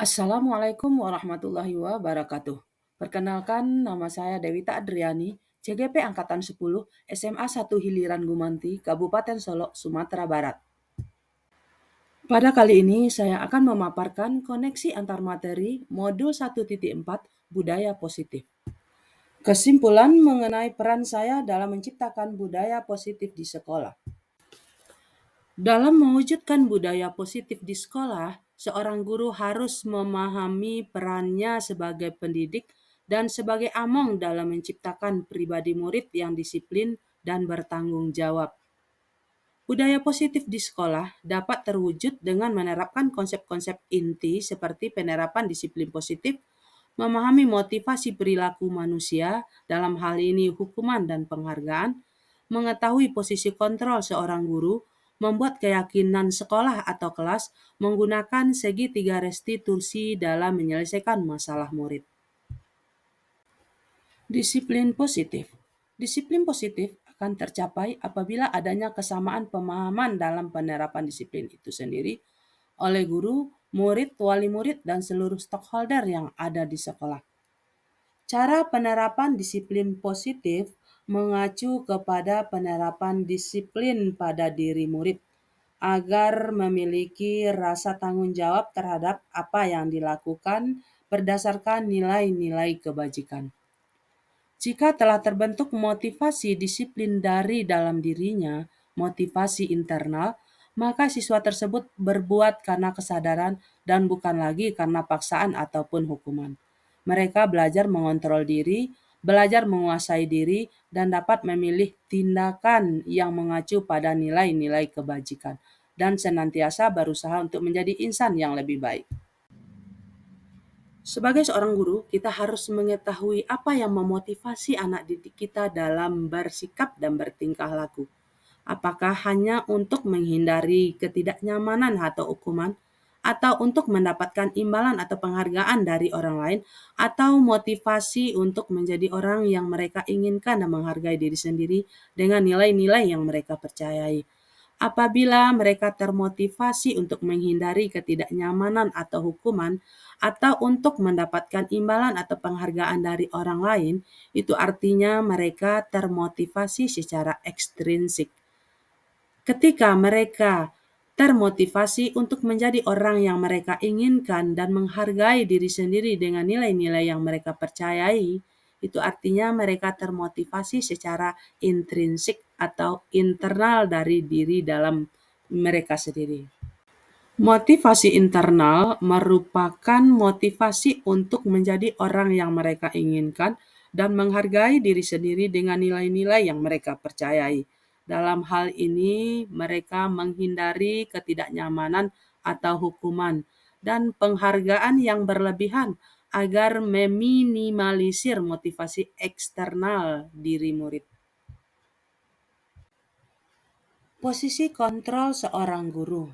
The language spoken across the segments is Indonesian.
Assalamualaikum warahmatullahi wabarakatuh. Perkenalkan, nama saya Dewita Adriani, CGP Angkatan 10, SMA 1 Hiliran Gumanti, Kabupaten Solok, Sumatera Barat. Pada kali ini, saya akan memaparkan koneksi antar materi modul 1.4 Budaya Positif. Kesimpulan mengenai peran saya dalam menciptakan budaya positif di sekolah. Dalam mewujudkan budaya positif di sekolah, seorang guru harus memahami perannya sebagai pendidik dan sebagai among dalam menciptakan pribadi murid yang disiplin dan bertanggung jawab. Budaya positif di sekolah dapat terwujud dengan menerapkan konsep-konsep inti seperti penerapan disiplin positif, memahami motivasi perilaku manusia, dalam hal ini hukuman dan penghargaan, mengetahui posisi kontrol seorang guru, membuat keyakinan sekolah atau kelas, menggunakan segitiga restitusi dalam menyelesaikan masalah murid. Disiplin positif. Disiplin positif akan tercapai apabila adanya kesamaan pemahaman dalam penerapan disiplin itu sendiri oleh guru, murid, wali murid, dan seluruh stakeholder yang ada di sekolah. Cara penerapan disiplin positif mengacu kepada penerapan disiplin pada diri murid agar memiliki rasa tanggung jawab terhadap apa yang dilakukan berdasarkan nilai-nilai kebajikan. Jika telah terbentuk motivasi disiplin dari dalam dirinya, motivasi internal, maka siswa tersebut berbuat karena kesadaran dan bukan lagi karena paksaan ataupun hukuman. Mereka belajar mengontrol diri, belajar menguasai diri, dan dapat memilih tindakan yang mengacu pada nilai-nilai kebajikan, dan senantiasa berusaha untuk menjadi insan yang lebih baik. Sebagai seorang guru, kita harus mengetahui apa yang memotivasi anak didik kita dalam bersikap dan bertingkah laku. Apakah hanya untuk menghindari ketidaknyamanan atau hukuman, atau untuk mendapatkan imbalan atau penghargaan dari orang lain, atau motivasi untuk menjadi orang yang mereka inginkan dan menghargai diri sendiri dengan nilai-nilai yang mereka percayai. Apabila mereka termotivasi untuk menghindari ketidaknyamanan atau hukuman, atau untuk mendapatkan imbalan atau penghargaan dari orang lain, itu artinya mereka termotivasi secara ekstrinsik. Ketika mereka termotivasi untuk menjadi orang yang mereka inginkan dan menghargai diri sendiri dengan nilai-nilai yang mereka percayai, itu artinya mereka termotivasi secara intrinsik atau internal dari diri dalam mereka sendiri. Motivasi internal merupakan motivasi untuk menjadi orang yang mereka inginkan dan menghargai diri sendiri dengan nilai-nilai yang mereka percayai. Dalam hal ini, mereka menghindari ketidaknyamanan atau hukuman dan penghargaan yang berlebihan agar meminimalisir motivasi eksternal diri murid. Posisi kontrol seorang guru.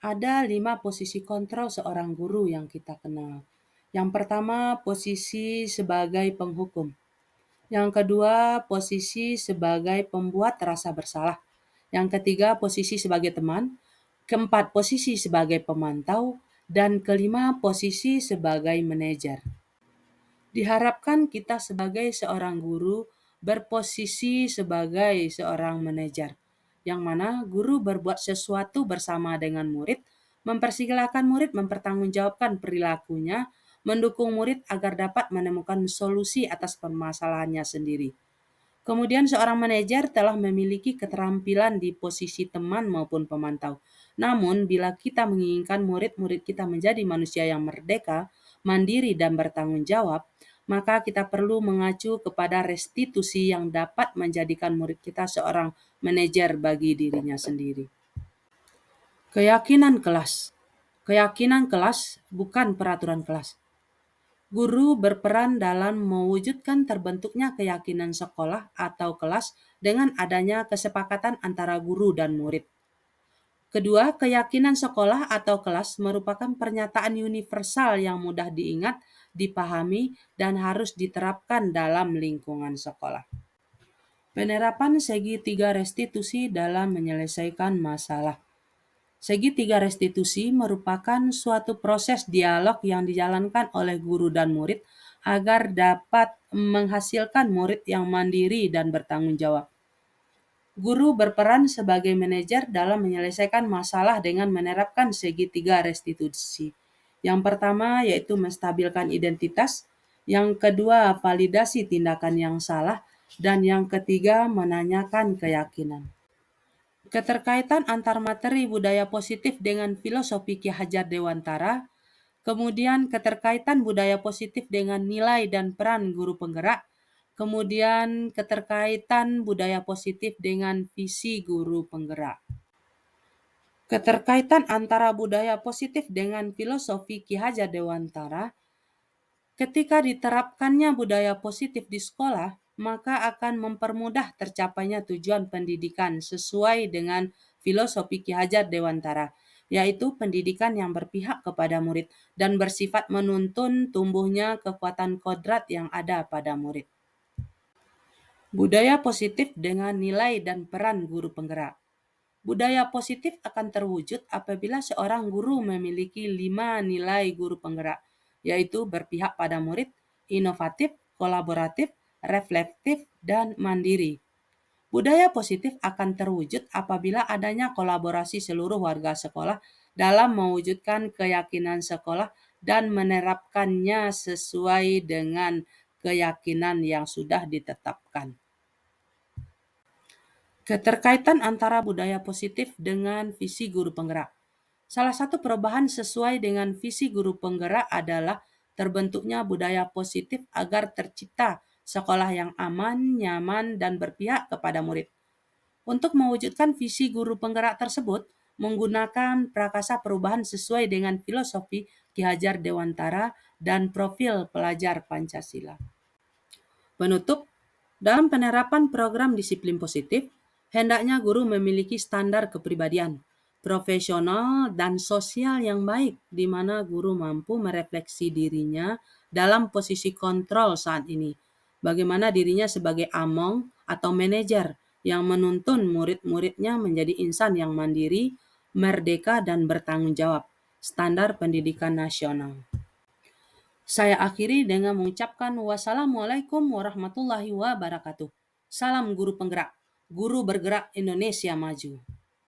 Ada 5 posisi kontrol seorang guru yang kita kenal. Yang pertama, posisi sebagai penghukum. Yang kedua, posisi sebagai pembuat rasa bersalah. Yang ketiga, posisi sebagai teman. Keempat, posisi sebagai pemantau. Dan kelima, posisi sebagai manajer. Diharapkan kita sebagai seorang guru berposisi sebagai seorang manajer, yang mana guru berbuat sesuatu bersama dengan murid, mempersilahkan murid mempertanggungjawabkan perilakunya, mendukung murid agar dapat menemukan solusi atas permasalahannya sendiri. Kemudian seorang manajer telah memiliki keterampilan di posisi teman maupun pemantau. Namun bila kita menginginkan murid-murid kita menjadi manusia yang merdeka, mandiri dan bertanggung jawab, maka kita perlu mengacu kepada restitusi yang dapat menjadikan murid kita seorang manajer bagi dirinya sendiri. Keyakinan kelas. Keyakinan kelas bukan peraturan kelas. Guru berperan dalam mewujudkan terbentuknya keyakinan sekolah atau kelas dengan adanya kesepakatan antara guru dan murid. Kedua, keyakinan sekolah atau kelas merupakan pernyataan universal yang mudah diingat, dipahami, dan harus diterapkan dalam lingkungan sekolah. Penerapan segitiga restitusi dalam menyelesaikan masalah. Segitiga restitusi merupakan suatu proses dialog yang dijalankan oleh guru dan murid agar dapat menghasilkan murid yang mandiri dan bertanggung jawab. Guru berperan sebagai manajer dalam menyelesaikan masalah dengan menerapkan segitiga restitusi. Yang pertama yaitu menstabilkan identitas, yang kedua validasi tindakan yang salah, dan yang ketiga menanyakan keyakinan. Keterkaitan antar materi budaya positif dengan filosofi Ki Hajar Dewantara, kemudian keterkaitan budaya positif dengan nilai dan peran guru penggerak, kemudian keterkaitan budaya positif dengan visi guru penggerak. Keterkaitan antara budaya positif dengan filosofi Ki Hajar Dewantara, ketika diterapkannya budaya positif di sekolah, maka akan mempermudah tercapainya tujuan pendidikan sesuai dengan filosofi Ki Hajar Dewantara, yaitu pendidikan yang berpihak kepada murid dan bersifat menuntun tumbuhnya kekuatan kodrat yang ada pada murid. Budaya positif dengan nilai dan peran guru penggerak. Budaya positif akan terwujud apabila seorang guru memiliki 5 nilai guru penggerak, yaitu berpihak pada murid, inovatif, kolaboratif, reflektif, dan mandiri. Budaya positif akan terwujud apabila adanya kolaborasi seluruh warga sekolah dalam mewujudkan keyakinan sekolah dan menerapkannya sesuai dengan keyakinan yang sudah ditetapkan. Keterkaitan antara budaya positif dengan visi guru penggerak. Salah satu perubahan sesuai dengan visi guru penggerak adalah terbentuknya budaya positif agar tercipta sekolah yang aman, nyaman, dan berpihak kepada murid. Untuk mewujudkan visi guru penggerak tersebut, menggunakan prakasa perubahan sesuai dengan filosofi Ki Hajar Dewantara dan profil pelajar Pancasila. Penutup, dalam penerapan program disiplin positif, hendaknya guru memiliki standar kepribadian, profesional, dan sosial yang baik, di mana guru mampu merefleksi dirinya dalam posisi kontrol saat ini. Bagaimana dirinya sebagai among atau manajer yang menuntun murid-muridnya menjadi insan yang mandiri, merdeka, dan bertanggung jawab. Standar pendidikan nasional. Saya akhiri dengan mengucapkan wassalamualaikum warahmatullahi wabarakatuh. Salam guru penggerak, guru bergerak Indonesia maju.